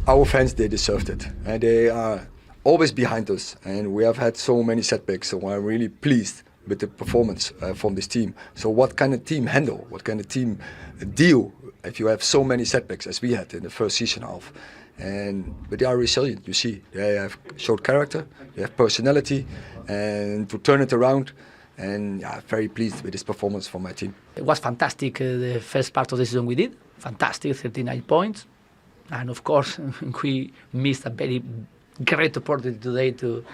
Our fans, they deserved it, and they are always behind us, and we have had so many setbacks, so I'm really pleased with the performance from this team. So what can a team handle? What can a team deal if you have so many setbacks as we had in the first season half? But they are resilient, you see. They have showed character, they have personality, and to turn it around. And yeah, very pleased with this performance from my team. It was fantastic, the first part of the season we did. Fantastic, 39 points. And of course, we missed a very great opportunity today to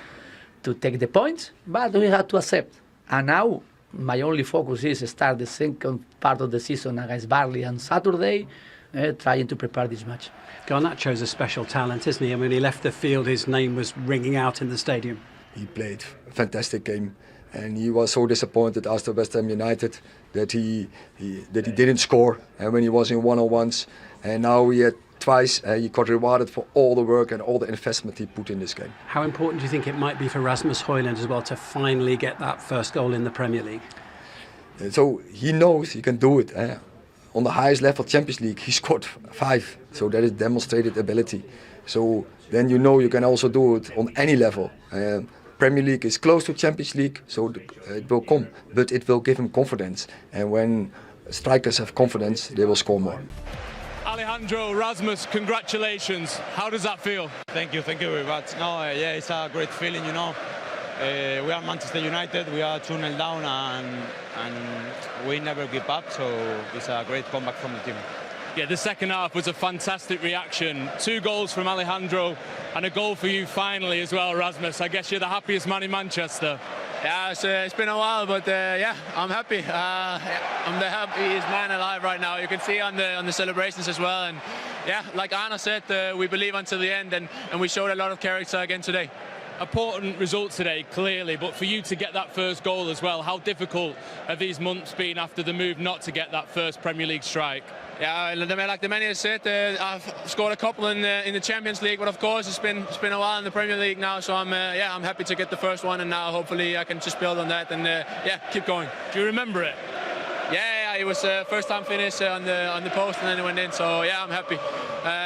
take the points, but we had to accept. And now, my only focus is to start the second part of the season against Burnley on Saturday, trying to prepare this match. Garnacho's a special talent, isn't he? I mean, he left the field, his name was ringing out in the stadium. He played a fantastic game, and he was so disappointed after West Ham United that he didn't score, and when he was in one-on-ones, and now he had twice he got rewarded for all the work and all the investment he put in this game. How important do you think it might be for Rasmus Højlund as well to finally get that first goal in the Premier League? So he knows he can do it. On the highest level, Champions League, he scored 5, so that is demonstrated ability. So then you know you can also do it on any level. Premier League is close to Champions League, so it will come, but it will give him confidence. And when strikers have confidence, they will score more. Alejandro, Rasmus, congratulations. How does that feel? Thank you very much. No, yeah, it's a great feeling, you know. We are Manchester United, we are 2-0 down and we never give up, so it's a great comeback from the team. Yeah, the second half was a fantastic reaction. 2 goals from Alejandro and a goal for you finally as well, Rasmus. I guess you're the happiest man in Manchester. Yeah, it's been a while, but yeah, I'm happy. I'm the happiest man alive right now. You can see on the celebrations as well. And yeah, like Anna said, we believe until the end, and we showed a lot of character again today. Important result today, clearly, but for you to get that first goal as well, how difficult have these months been after the move not to get that first Premier League strike? Yeah, like the manager said, I've scored a couple in the Champions League, but of course it's been a while in the Premier League now, so I'm happy to get the first one, and now hopefully I can just build on that and yeah, keep going. Do you remember it? Yeah, it was first time finish on the post, and then it went in. So yeah, I'm happy.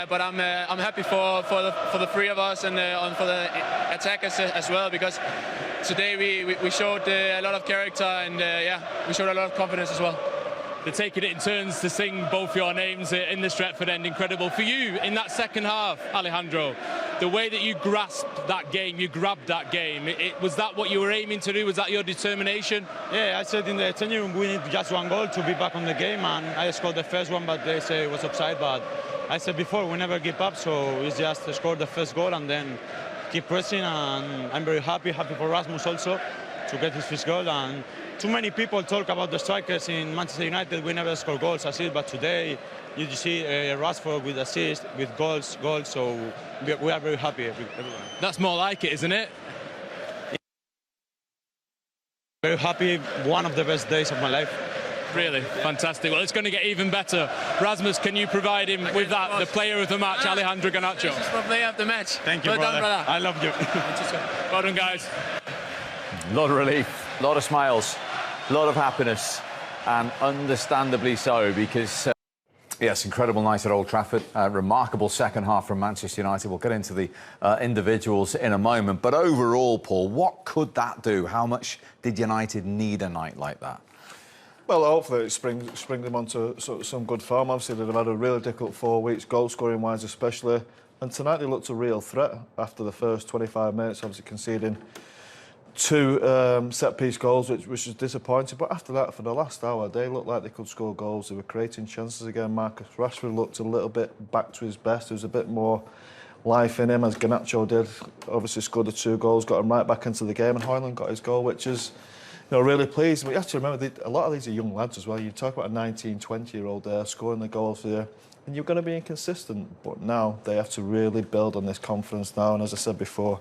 But I'm happy for the 3 of us and for the attackers as well, because today we showed a lot of character, and yeah, we showed a lot of confidence as well. They're taking it in turns to sing both your names in the Stretford end. Incredible. For you, in that second half, Alejandro, the way that you grasped that game, you grabbed that game, was that what you were aiming to do? Was that your determination? Yeah, I said in the training we need just 1 goal to be back on the game, and I scored the first one, but they say it was offside. But I said before, we never give up, so it's just to score the first goal and then keep pressing, and I'm very happy for Rasmus also to get his first goal. And too many people talk about the strikers in Manchester United. We never score goals, I see, but today you see Rashford with assists, with goals, so we are very happy. Everyone. That's more like it, isn't it? Very happy, one of the best days of my life. Really, fantastic. Well, it's going to get even better. Rasmus, can you provide him with that, the player of the match, Alejandro Garnacho? This is my player of the match. Thank you, brother. I love you. Well done, guys. A lot of relief, a lot of smiles, a lot of happiness, and understandably so, because yes, incredible night at Old Trafford, remarkable second half from Manchester United. We'll get into the individuals in a moment, but overall, Paul, what could that do? How much did United need a night like that? Well, hopefully it spring them onto some good form. Obviously, they've had a really difficult 4 weeks, goal-scoring wise especially, and tonight they looked a real threat after the first 25 minutes, obviously conceding 2 set-piece goals, which is disappointing. But after that, for the last hour, they looked like they could score goals. They were creating chances again. Marcus Rashford looked a little bit back to his best. There was a bit more life in him, as Garnacho did. Obviously scored the 2 goals, got him right back into the game, and Højlund got his goal, which is, you know, really pleased. But you have to remember, a lot of these are young lads as well. You talk about a 19, 20-year-old there scoring the goals there, and you're going to be inconsistent. But now they have to really build on this confidence now. And as I said before,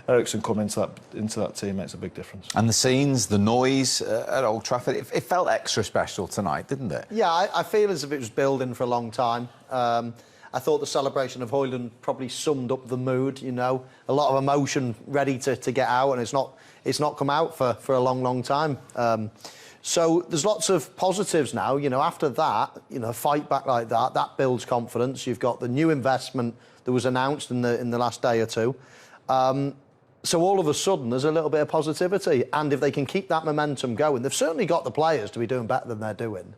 Eriksen coming into that team makes a big difference. And the scenes, the noise at Old Trafford, it felt extra special tonight, didn't it? Yeah, I feel as if it was building for a long time. I thought the celebration of Højlund probably summed up the mood, you know. A lot of emotion ready to get out, and it's not come out for a long time. So there's lots of positives now, you know. After that, you know, fight back like that builds confidence. You've got the new investment that was announced in the last day or two. So all of a sudden, there's a little bit of positivity. And if they can keep that momentum going, they've certainly got the players to be doing better than they're doing.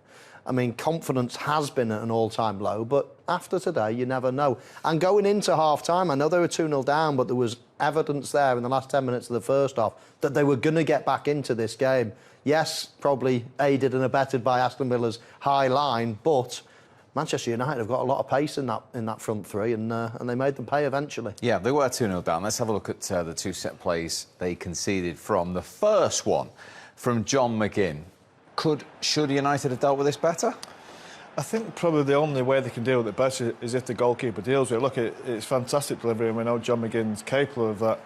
I mean, confidence has been at an all-time low, but after today, you never know. And going into half-time, I know they were 2-0 down, but there was evidence there in the last 10 minutes of the first half that they were going to get back into this game. Yes, probably aided and abetted by Aston Villa's high line, but Manchester United have got a lot of pace in that front three, and they made them pay eventually. Yeah, they were 2-0 down. Let's have a look at the two set plays they conceded from. The first one from John McGinn. Should United have dealt with this better? I think probably the only way they can deal with it better is if the goalkeeper deals with it. Look, it's fantastic delivery, and we know John McGinn's capable of that.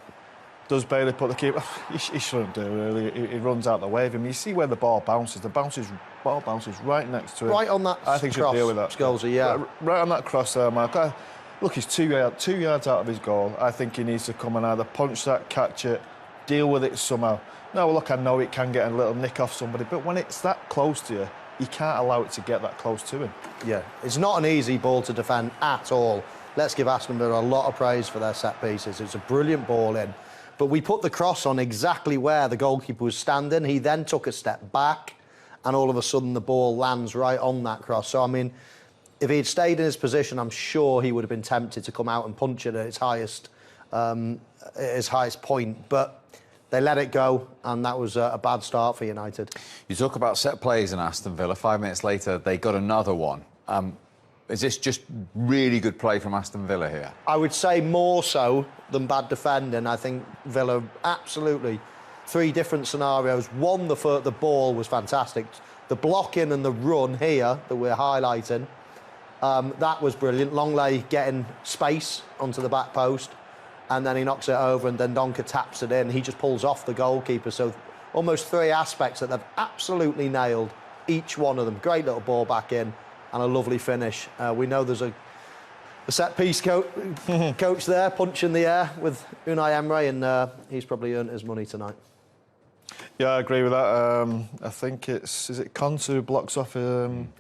Does Bailey put the keeper? He shouldn't do, really. He runs out the way of him. You see where the ball bounces. The ball bounces right next to him. Right on that I think cross, should deal with that. Scholes, yeah. Right on that cross there, Mark. Look, he's 2 yards out of his goal. I think he needs to come and either punch that, catch it, deal with it somehow. No, look, I know it can get a little nick off somebody, but when it's that close to you, you can't allow it to get that close to him. Yeah, it's not an easy ball to defend at all. Let's give Aston Villa a lot of praise for their set pieces. It's a brilliant ball in. But we put the cross on exactly where the goalkeeper was standing. He then took a step back, and all of a sudden the ball lands right on that cross. So, I mean, if he'd stayed in his position, I'm sure he would have been tempted to come out and punch it at its highest point. But they let it go, and that was a bad start for United. You talk about set plays in Aston Villa. 5 minutes later, they got another one. Is this just really good play from Aston Villa here? I would say more so than bad defending. I think Villa, absolutely. 3 different scenarios. One, the ball was fantastic. The blocking and the run here that we're highlighting, that was brilliant. Longley getting space onto the back post, and then he knocks it over, and then Donker taps it in. He just pulls off the goalkeeper. So almost 3 aspects that they've absolutely nailed, each one of them. Great little ball back in, and a lovely finish. We know there's a set-piece coach there, punching the air with Unai Emery, and he's probably earned his money tonight. Yeah, I agree with that. I think is it Konsu blocks off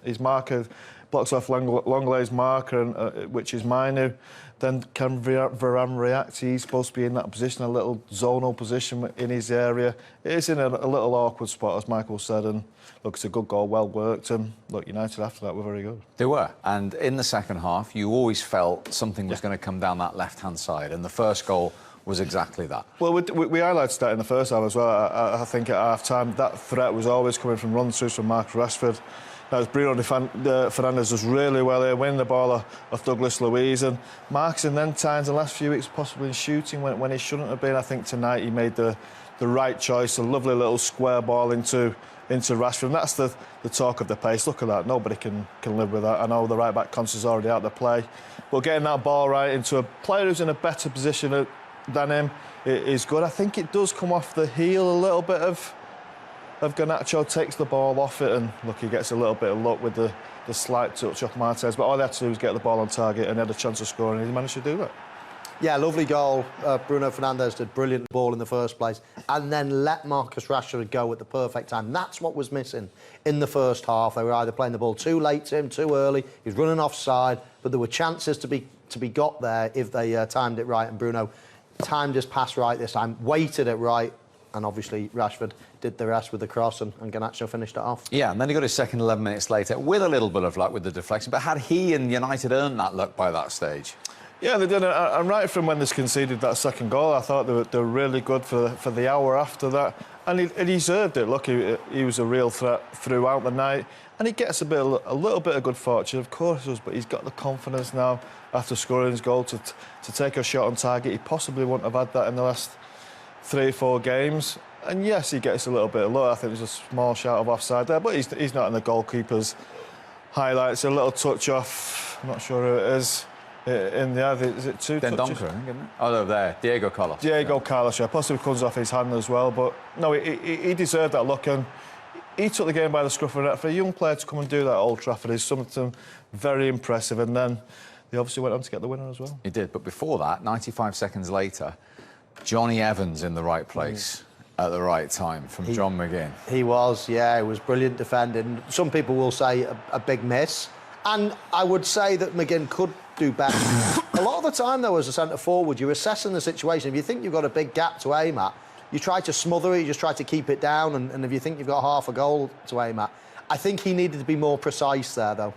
his marker, blocks off Longley's marker, and, which is Mainu. Then can Varane react? He's supposed to be in that position, a little zonal position in his area. It is in a little awkward spot, as Michael said, and look, it's a good goal, well worked, and look, United after that were very good. They were, and in the second half, you always felt something was going to come down that left-hand side, and the first goal was exactly that. Well, we highlighted that in the first half as well. I think at half-time, that threat was always coming from run-throughs from Marcus Rashford. Now, Bruno Fernandes does really well here, winning the ball off Douglas Luiz, and Marcus in then times the last few weeks possibly in shooting when he shouldn't have been. I think tonight he made the right choice, a lovely little square ball into Rashford, and that's the talk of the pace. Look at that, nobody can live with that. I know the right-back Constance already out of the play, but getting that ball right into a player who's in a better position than him is good. I think it does come off the heel a little bit of Garnacho, takes the ball off it, and look, he gets a little bit of luck with the slight touch off Martinez, but all he had to do was get the ball on target, and he had a chance of scoring, and he managed to do that. Yeah, lovely goal. Bruno Fernandes did brilliant ball in the first place, and then let Marcus Rashford go at the perfect time. That's what was missing in the first half. They were either playing the ball too late to him, too early. He was running offside, but there were chances to be got there if they timed it right, and Bruno timed his pass right this time, weighted it right, and obviously Rashford did the rest with the cross, and Garnacho finished it off. Yeah, and then he got his second 11 minutes later with a little bit of luck with the deflection. But had he and United earned that luck by that stage? Yeah, they did. And right from when they conceded that second goal, I thought they were really good for the hour after that. And he deserved it. Look, he was a real threat throughout the night. And he gets a little bit of good fortune, of course he does, but he's got the confidence now after scoring his goal to take a shot on target. He possibly wouldn't have had that in the last 3 or 4 games. And yes, he gets a little bit of luck. I think there's a small shout of offside there, but he's not in the goalkeeper's highlights. A little touch off, I'm not sure who it is. In the other, is it 2 touches? Donker, I think, isn't it? Oh, no, there, Diego Carlos. Carlos, yeah, possibly comes off his hand as well, but no, he deserved that look, and he took the game by the scruff of the neck. For a young player to come and do that at Old Trafford is something very impressive, and then they obviously went on to get the winner as well. He did, but before that, 95 seconds later, Johnny Evans in the right place at the right time from John McGinn. He was, yeah, it was brilliant defending. Some people will say a big miss, and I would say that McGinn could do better. A lot of the time, though, as a centre forward, you're assessing the situation. If you think you've got a big gap to aim at, you try to smother it, you just try to keep it down, and if you think you've got half a goal to aim at, I think he needed to be more precise there, though.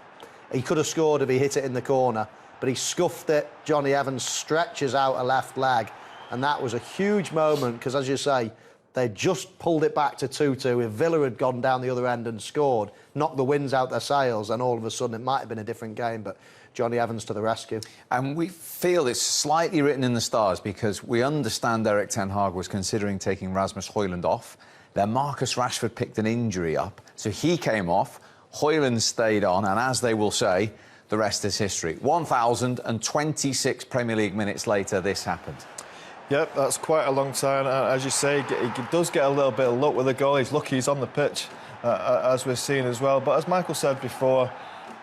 He could have scored if he hit it in the corner, but he scuffed it. Johnny Evans stretches out a left leg, and that was a huge moment, because, as you say, they just pulled it back to 2-2. If Villa had gone down the other end and scored, knocked the winds out their sails, then all of a sudden it might have been a different game, but Johnny Evans to the rescue. And we feel it's slightly written in the stars because we understand Erik ten Hag was considering taking Rasmus Højlund off. Then Marcus Rashford picked an injury up, so he came off. Højlund stayed on, and as they will say, the rest is history. 1,026 Premier League minutes later, this happened. Yep, that's quite a long time. As you say, he does get a little bit of luck with the goal. He's lucky he's on the pitch, as we're seeing as well. But as Michael said before,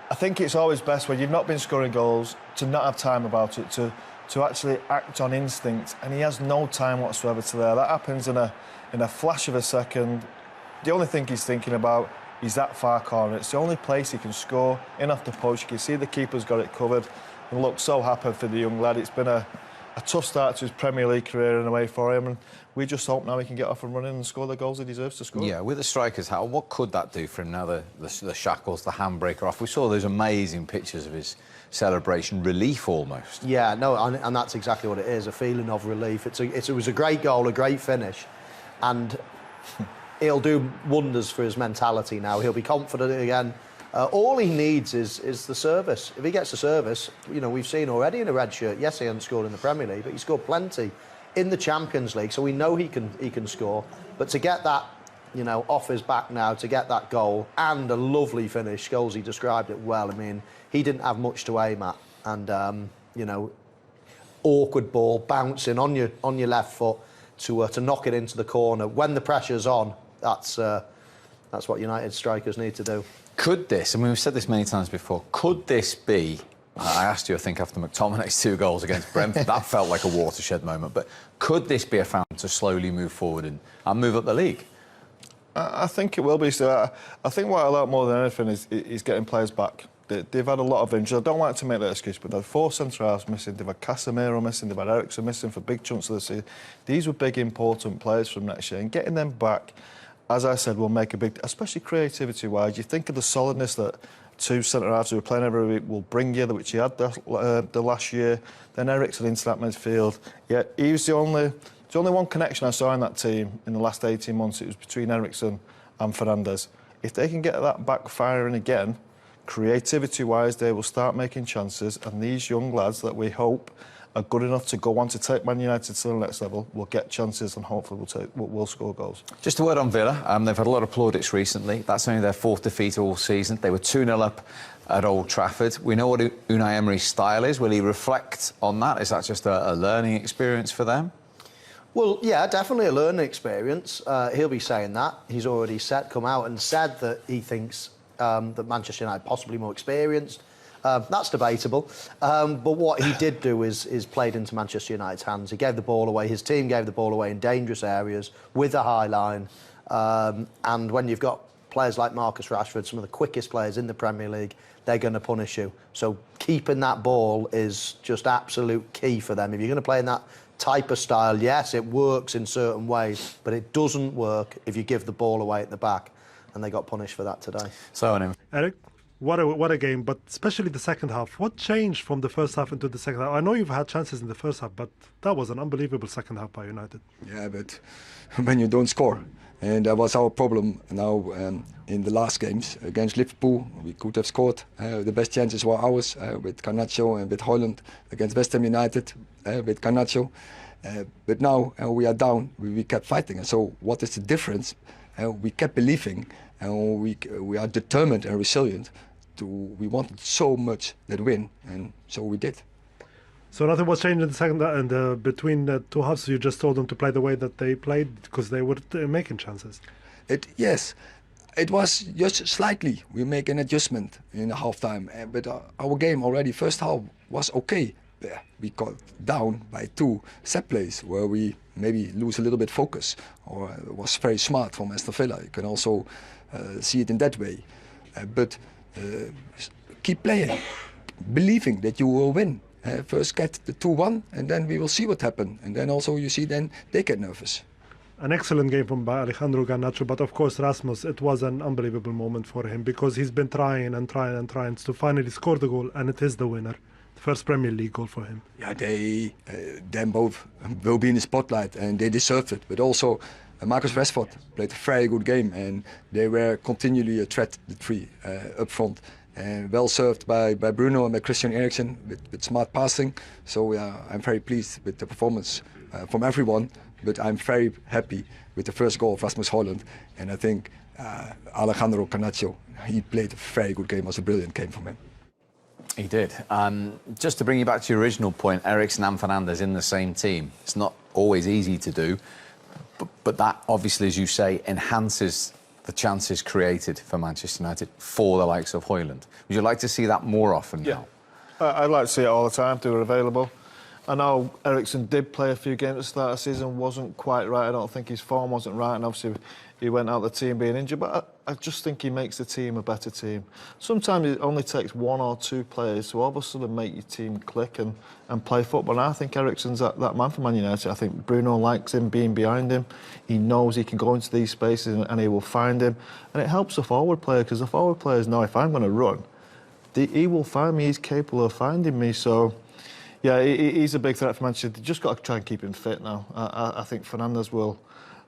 I think it's always best when you've not been scoring goals to not have time about it, to actually act on instinct. And he has no time whatsoever to there. That happens in a flash of a second. The only thing he's thinking about is that far corner. It's the only place he can score, in off the post. You can see the keeper's got it covered. And look, so happy for the young lad. It's been a tough start to his Premier League career in a way for him, and we just hope now he can get off and running and score the goals he deserves to score. Yeah, with the striker's hat, what could that do for him now the shackles, the handbrake are off? We saw those amazing pictures of his celebration, relief almost. Yeah, no, and that's exactly what it is, a feeling of relief. It was a great goal, a great finish, and he'll do wonders for his mentality now. He'll be confident again. All he needs is the service. If he gets the service, you know, we've seen already in a red shirt. Yes, he hasn't scored in the Premier League, but he scored plenty in the Champions League, so we know he can score. But to get that, you know, off his back now, to get that goal and a lovely finish, Scholes, he described it well. I mean, he didn't have much to aim at, and you know, awkward ball bouncing on your left foot to knock it into the corner when the pressure's on. That's what United strikers need to do. Could this, I mean, we've said this many times before, could this be, I asked you, I think, after McTominay's 2 goals against Brentford, that felt like a watershed moment, but could this be a fountain to slowly move forward and move up the league? I think it will be. So I think what I like more than anything is getting players back. They've had a lot of injuries. I don't like to make that excuse, but they've 4 centre-halves missing. They've had Casemiro missing. They've had Eriksen missing for big chunks of the season. These were big, important players from next year, and getting them back, as I said, will make a big, especially creativity-wise. You think of the solidness that 2 centre-halves who are playing every week will bring you, which he had the last year. Then Eriksen into that midfield. Yeah, he was the only one connection I saw in that team in the last 18 months. It was between Eriksen and Fernandes. If they can get that back firing again, creativity-wise, they will start making chances, and these young lads that we hope are good enough to go on to take Man United to the next level will get chances, and hopefully we'll score goals. Just a word on Villa. They've had a lot of plaudits recently. That's only their 4th defeat all season. They were 2-0 up at Old Trafford. We know what Unai Emery's style is. Will he reflect on that? Is that just a learning experience for them? Well, yeah, definitely a learning experience. He'll be saying that. He's already come out and said that he thinks that Manchester United possibly more experienced. That's debatable. But what he did do is played into Manchester United's hands. He gave the ball away. His team gave the ball away in dangerous areas with a high line. And when you've got players like Marcus Rashford, some of the quickest players in the Premier League, they're going to punish you. So keeping that ball is just absolute key for them. If you're going to play in that type of style, yes, it works in certain ways, but it doesn't work if you give the ball away at the back. And they got punished for that today. So on him. Erik, what a game, but especially the second half. What changed from the first half into the second half? I know you've had chances in the first half, but that was an unbelievable second half by United. Yeah, but when you don't score, and that was our problem now in the last games against Liverpool. We could have scored. The best chances were ours with Garnacho and with Højlund. Against West Ham United with Garnacho. But now we are down. We kept fighting. And so what is the difference? We kept believing, and we are determined and resilient. We wanted so much that win, and so we did. So nothing was changed in the second, and between the 2 halves. You just told them to play the way that they played because they were making chances. Yes, it was just slightly. We make an adjustment in the half time, but our game already first half was okay. Yeah, we got down by 2 set plays where we maybe lose a little bit focus, or it was very smart from Aston Villa. You can also see it in that way. But keep playing, believing that you will win. First get the 2-1 and then we will see what happens. And then also you see then they get nervous. An excellent game from Alejandro Garnacho, but of course Rasmus, it was an unbelievable moment for him because he's been trying and trying and trying to finally score the goal, and it is the winner. The first Premier League goal for him. Yeah, them both will be in the spotlight and they deserved it. But also Marcus Rashford played a very good game and they were continually a threat, the three up front. And well served by Bruno and by Christian Eriksen with smart passing. So I'm very pleased with the performance from everyone. But I'm very happy with the first goal of Rasmus Højlund. And I think Alejandro Garnacho, he played a very good game. It was a brilliant game from him. He did. Just to bring you back to your original point, Eriksen and Fernandes in the same team. It's not always easy to do. But that, obviously, as you say, enhances the chances created for Manchester United for the likes of Højlund. Would you like to see that more often now? I'd like to see it all the time if they were available. I know Eriksen did play a few games at the start of the season, wasn't quite right. I don't think his form wasn't right, and obviously he went out of the team being injured, but I just think he makes the team a better team. Sometimes it only takes 1 or 2 players to all of a sudden make your team click and play football. And I think Eriksen's that man for Man United. I think Bruno likes him being behind him. He knows he can go into these spaces and he will find him. And it helps the forward player, because the forward players know if I'm going to run, he will find me, he's capable of finding me. So, yeah, he's a big threat for Manchester. They've just got to try and keep him fit now. I think Fernandes will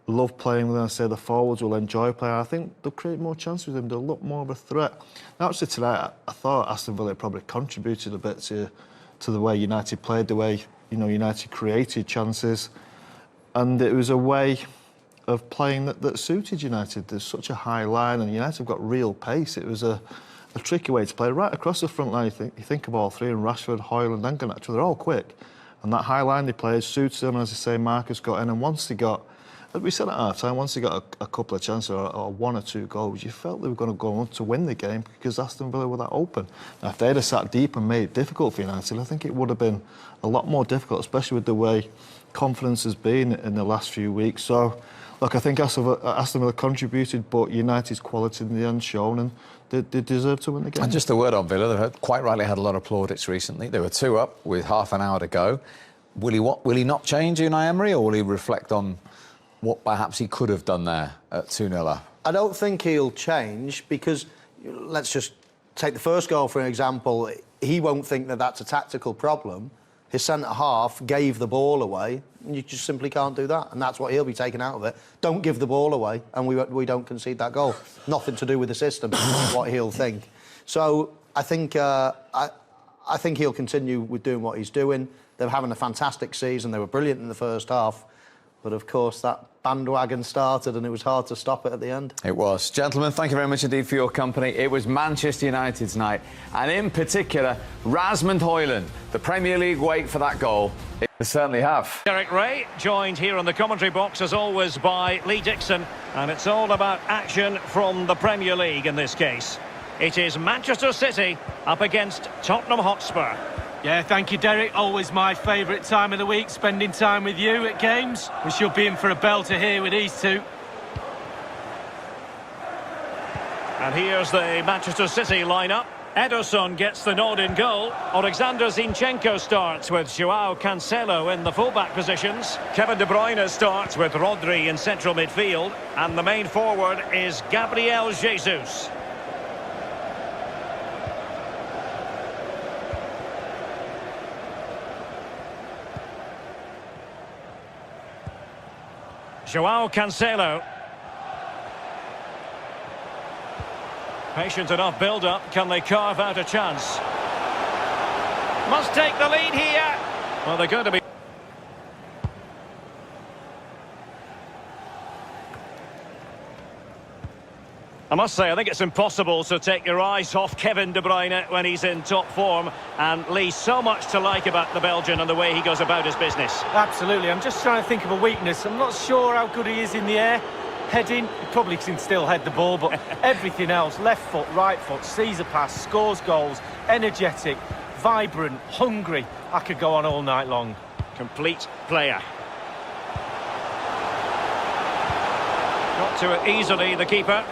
love playing with him. I say the forwards will enjoy playing. I think they'll create more chances with him. They'll look more of a threat. Now, actually tonight, I thought Aston Villa probably contributed a bit to the way United played, the way United created chances, and it was a way of playing that suited United. There's such a high line, and United have got real pace. It was a tricky way to play right across the front line. You think of all three, and Rashford, Højlund and Garnacho, they're all quick, and that high line they played suits them. And as I say, Marcus got in, and once they got, as we said at half time, once they got a couple of chances or 1 or 2 goals, you felt they were going to go on to win the game because Aston Villa were that open. Now, if they'd have sat deep and made it difficult for United, I think it would have been a lot more difficult, especially with the way confidence has been in the last few weeks. So, look, I think Aston Villa contributed, but United's quality in the end shown, and they deserve to win the game. And just a word on Villa, they've quite rightly had a lot of plaudits recently. They were 2 up with half an hour to go. Will he not change Unai Emery, or will he reflect on what perhaps he could have done there at 2-0 up? I don't think he'll change, because let's just take the first goal for an example. He won't think that that's a tactical problem. His centre-half gave the ball away, and you just simply can't do that, and that's what he'll be taking out of it. Don't give the ball away, and we don't concede that goal. Nothing to do with the system, what he'll think. So I think he'll continue with doing what he's doing. They're having a fantastic season. They were brilliant in the first half. But, of course, that bandwagon started and it was hard to stop it at the end. It was. Gentlemen, thank you very much indeed for your company. It was Manchester United's night, and in particular, Rasmus Højlund. The Premier League wait for that goal. They certainly have. Erik Ray, joined here on the commentary box, as always, by Lee Dixon. And it's all about action from the Premier League in this case. It is Manchester City up against Tottenham Hotspur. Yeah, thank you, Derek. Always my favourite time of the week, spending time with you at games. We should be in for a belter here with these two. And here's the Manchester City lineup. Ederson gets the nod in goal. Alexander Zinchenko starts with Joao Cancelo in the fullback positions. Kevin De Bruyne starts with Rodri in central midfield. And the main forward is Gabriel Jesus. Joao Cancelo. Patient enough build-up. Can they carve out a chance? Must take the lead here. Well, they're going to be... I must say, I think it's impossible to take your eyes off Kevin De Bruyne when he's in top form. And Lee, so much to like about the Belgian and the way he goes about his business. Absolutely. I'm just trying to think of a weakness. I'm not sure how good he is in the air. Heading, he probably can still head the ball, but everything else, left foot, right foot, sees a pass, scores goals, energetic. vibrant, hungry. I could go on all night long. Complete player. Got to it easily, the keeper.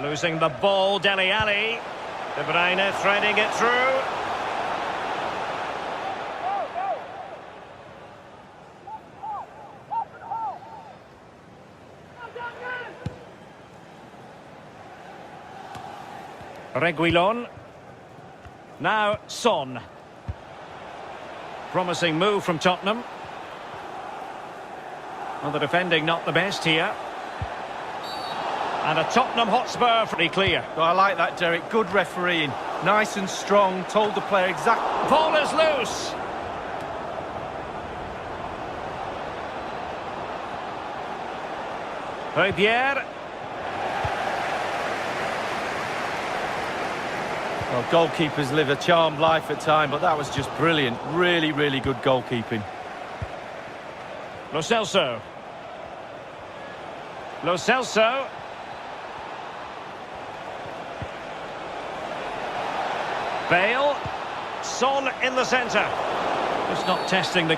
Losing the ball, Dele Alli. De Bruyne threading it through. Reguilon. Now Son. Promising move from Tottenham. Well, the defending not the best here. And a Tottenham Hotspur pretty clear. Oh, I like that, Derek. Good refereeing. Nice and strong. Told the player exactly. Ball is loose. MRBEAR. Well, goalkeepers live a charmed life at times, but that was just brilliant. Really, really good goalkeeping. Lo Celso. Lo Celso. Bale. Son in the centre. Just not testing the